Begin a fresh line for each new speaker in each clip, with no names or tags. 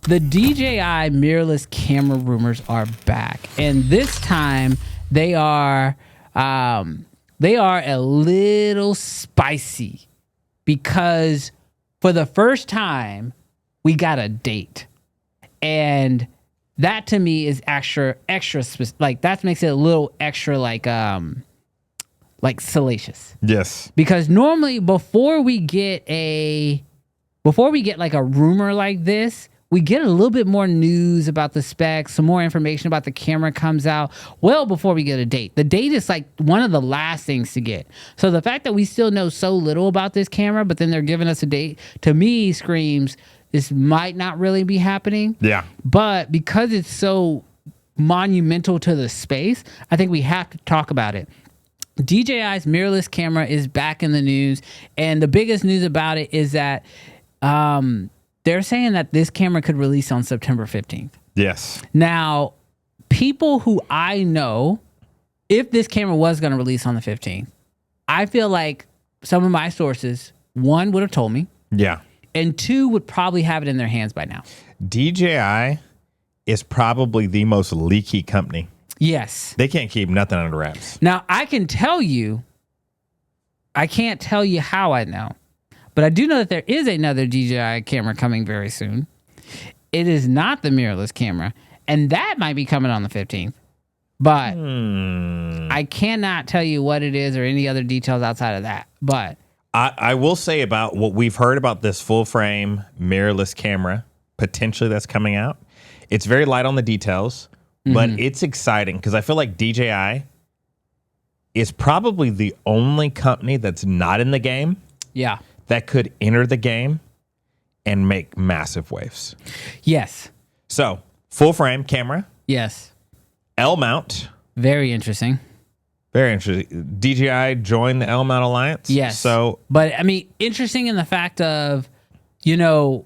The DJI mirrorless camera rumors are back, and this time they are a little spicy because for the first time we got a date, and that to me is extra like that makes it a little extra like salacious.
Yes,
because normally before we get like a rumor like this, we get a little bit more news about the specs, some more information about the camera comes out well before we get a date. The date is like one of the last things to get. So the fact that we still know so little about this camera, but then they're giving us a date, to me screams this might not really be happening.
Yeah.
But because it's so monumental to the space, I think we have to talk about it. DJI's mirrorless camera is back in the news, and the biggest news about it is that they're saying that this camera could release on September 15th.
Yes.
Now, people who I know, if this camera was going to release on the 15th, I feel like some of my sources, one, would have told me.
Yeah.
And two, would probably have it in their hands by now.
DJI is probably the most leaky company.
Yes.
They can't keep nothing under wraps.
Now, I can't tell you how I know. But I do know that there is another DJI camera coming very soon. It is not the mirrorless camera, and that might be coming on the 15th. But I cannot tell you what it is or any other details outside of that. But
I will say about what we've heard about this full frame mirrorless camera potentially that's coming out. It's very light on the details, but it's exciting because I feel like DJI is probably the only company that's not in the game.
Yeah.
That could enter the game and make massive waves.
Yes.
So, full frame camera.
Yes.
L mount.
Very interesting.
Very interesting. DJI joined the L mount alliance.
Yes.
So,
but I mean, interesting in the fact of, the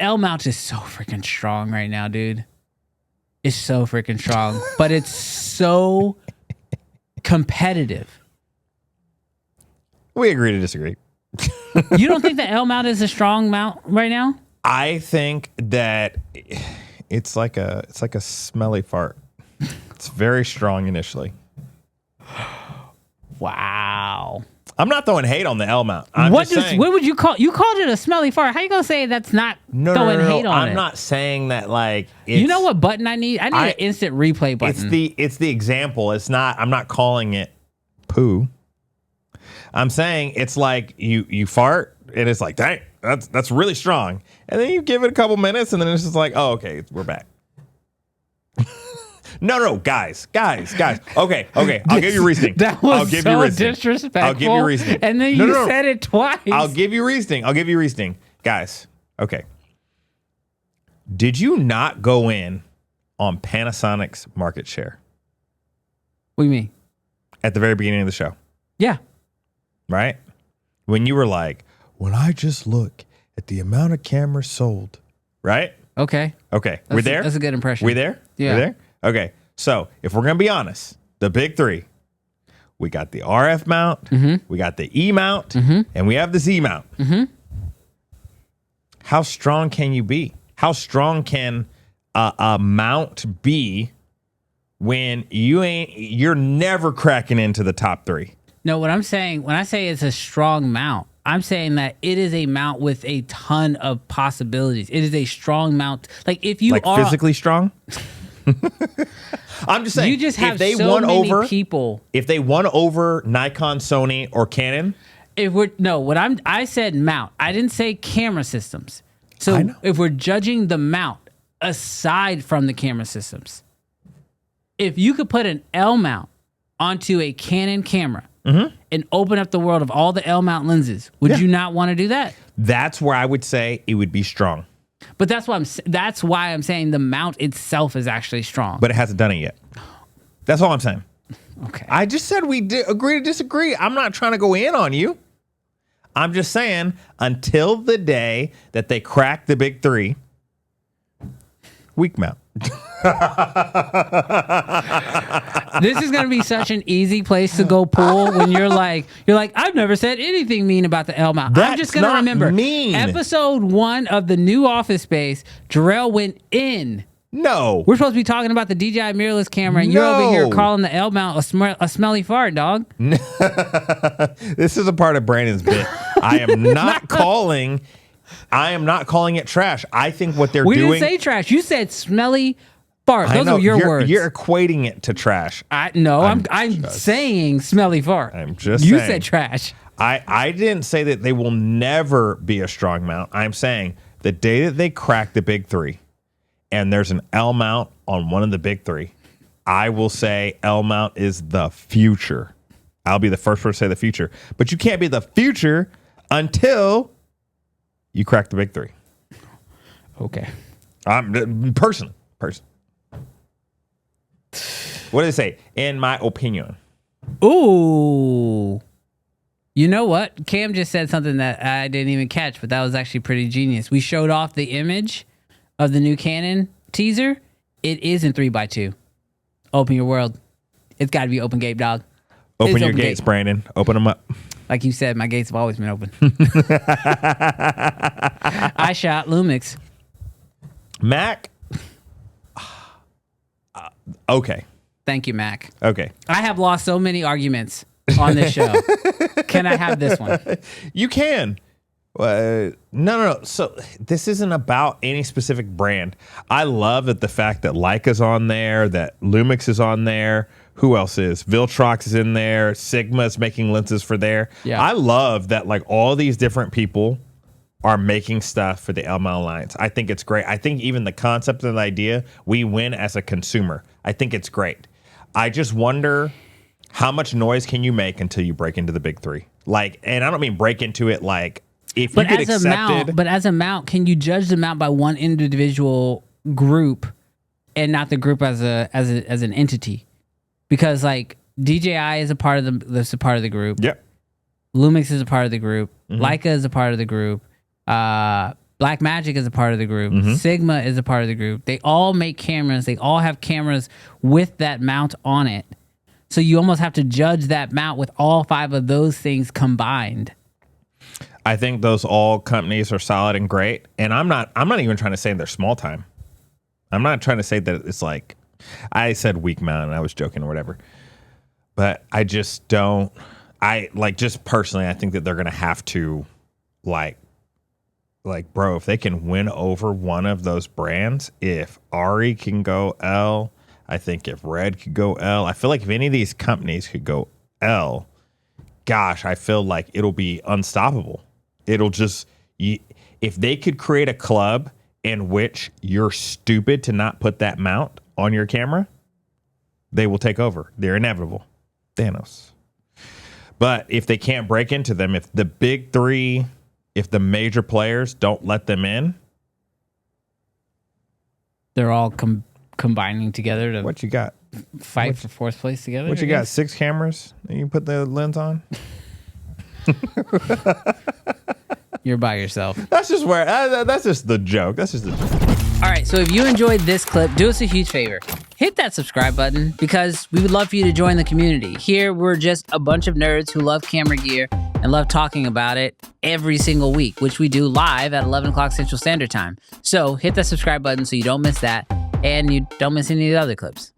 L mount is so freaking strong right now, dude. It's so freaking strong, but it's so competitive.
We agree to disagree.
You don't think the L mount is a strong mount right now?
I think that it's like a smelly fart. It's very strong initially.
Wow.
I'm not throwing hate on the L mount.
What would you call? You called it a smelly fart. How you gonna say that's not throwing hate on it?
I'm not saying that like.
You know what button I need? I need an instant replay button.
It's the example. It's not. I'm not calling it poo. I'm saying it's like you fart and it's like, dang, that's really strong. And then you give it a couple minutes and then it's just like, oh, okay, we're back. No, guys. Okay. I'll give you reasoning.
That was so disrespectful.
I'll give you reasoning.
And then you said it twice.
I'll give you reasoning. Guys, okay. Did you not go in on Panasonic's market share?
What do you mean?
At the very beginning of the show.
Yeah.
Right? When you were like, when I just look at the amount of cameras sold, right?
Okay.
We're there?
That's a good impression.
We there?
Yeah.
We're there? Okay. So if we're going to be honest, the big three, we got the RF mount, we got the E mount, and we have the Z mount. How strong can you be? How strong can a mount be when you're never cracking into the top three?
No, what I'm saying, when I say it's a strong mount, I'm saying that it is a mount with a ton of possibilities. It is a strong mount. Like if you are
physically strong. I'm just saying.
You just have
if they
so
won
many
over
people.
If they won over Nikon, Sony, or Canon.
I said mount. I didn't say camera systems. So if we're judging the mount aside from the camera systems, if you could put an L mount onto a Canon camera and open up the world of all the L mount lenses, would you not want to do that?
That's where I would say it would be strong.
But that's why I'm saying the mount itself is actually strong.
But it hasn't done it yet. That's all I'm saying.
Okay.
I just said we agree to disagree. I'm not trying to go in on you. I'm just saying until the day that they crack the big three, weak mount.
This is going to be such an easy place to go pull when you're like, I've never said anything mean about the L mount. I'm just going to remember
mean.
episode 1 of the new Office Space, Jarrell went in.
No.
We're supposed to be talking about the DJI mirrorless camera, and you're over here calling the L mount a smelly fart, dog.
This is a part of Brandon's bit. I am not calling it trash. I think what they're doing.
We didn't say trash. You said smelly fart. Those are your words.
You're equating it to trash.
I'm saying smelly fart.
I'm just
saying.
You
said trash.
I didn't say that they will never be a strong mount. I'm saying the day that they crack the big 3 and there's an L mount on one of the big 3, I will say L mount is the future. I'll be the first person to say the future. But you can't be the future until you crack the big 3.
Okay.
Person. What did it say? In my opinion.
Ooh. You know what? Cam just said something that I didn't even catch, but that was actually pretty genius. We showed off the image of the new Canon teaser. It is in 3x2. Open your world. It's got to be open gate, dog.
Open your gates, Brandon. Open them up.
Like you said, my gates have always been open. I shot Lumix.
Mac. Okay.
Thank you, Mac.
Okay.
I have lost so many arguments on this show. Can I have this one?
You can. No. So this isn't about any specific brand. I love that the fact that Leica's on there, that Lumix is on there. Who else is? Viltrox is in there. Sigma is making lenses for there. Yeah. I love that like all these different people are making stuff for the L mount lines. I think it's great. I think even the concept and the idea, we win as a consumer. I think it's great. I just wonder how much noise can you make until you break into the big 3? Like, and I don't mean break into it like if you get accepted.
But as a mount, can you judge the mount by one individual group and not the group as an entity? Because like DJI is a part of the group.
Yep.
Lumix is a part of the group.
Mm-hmm.
Leica is a part of the group. Blackmagic is a part of the group.
Mm-hmm.
Sigma is a part of the group. They all make cameras. They all have cameras with that mount on it. So you almost have to judge that mount with all 5 of those things combined.
I think those all companies are solid and great. And I'm not even trying to say they're small time. I'm not trying to say that it's like, I said weak mount and I was joking or whatever. But I just don't, just personally, I think that they're going to have to like, bro, if they can win over one of those brands, if Ari can go L, I think if Red could go L, I feel like if any of these companies could go L, gosh, I feel like it'll be unstoppable. It'll just, if they could create a club in which you're stupid to not put that mount on your camera, they will take over. They're inevitable. Thanos. But if they can't break into them, if the big 3, if the major players don't let them in,
they're all combining together to
what you got?
Fight for 4th place together.
What you got? 6 cameras and you put the lens on?
You're by yourself.
That's just the joke. That's just the joke.
All right, so if you enjoyed this clip, do us a huge favor. Hit that subscribe button because we would love for you to join the community. Here, we're just a bunch of nerds who love camera gear and love talking about it every single week, which we do live at 11 o'clock Central Standard Time. So hit that subscribe button so you don't miss that and you don't miss any of the other clips.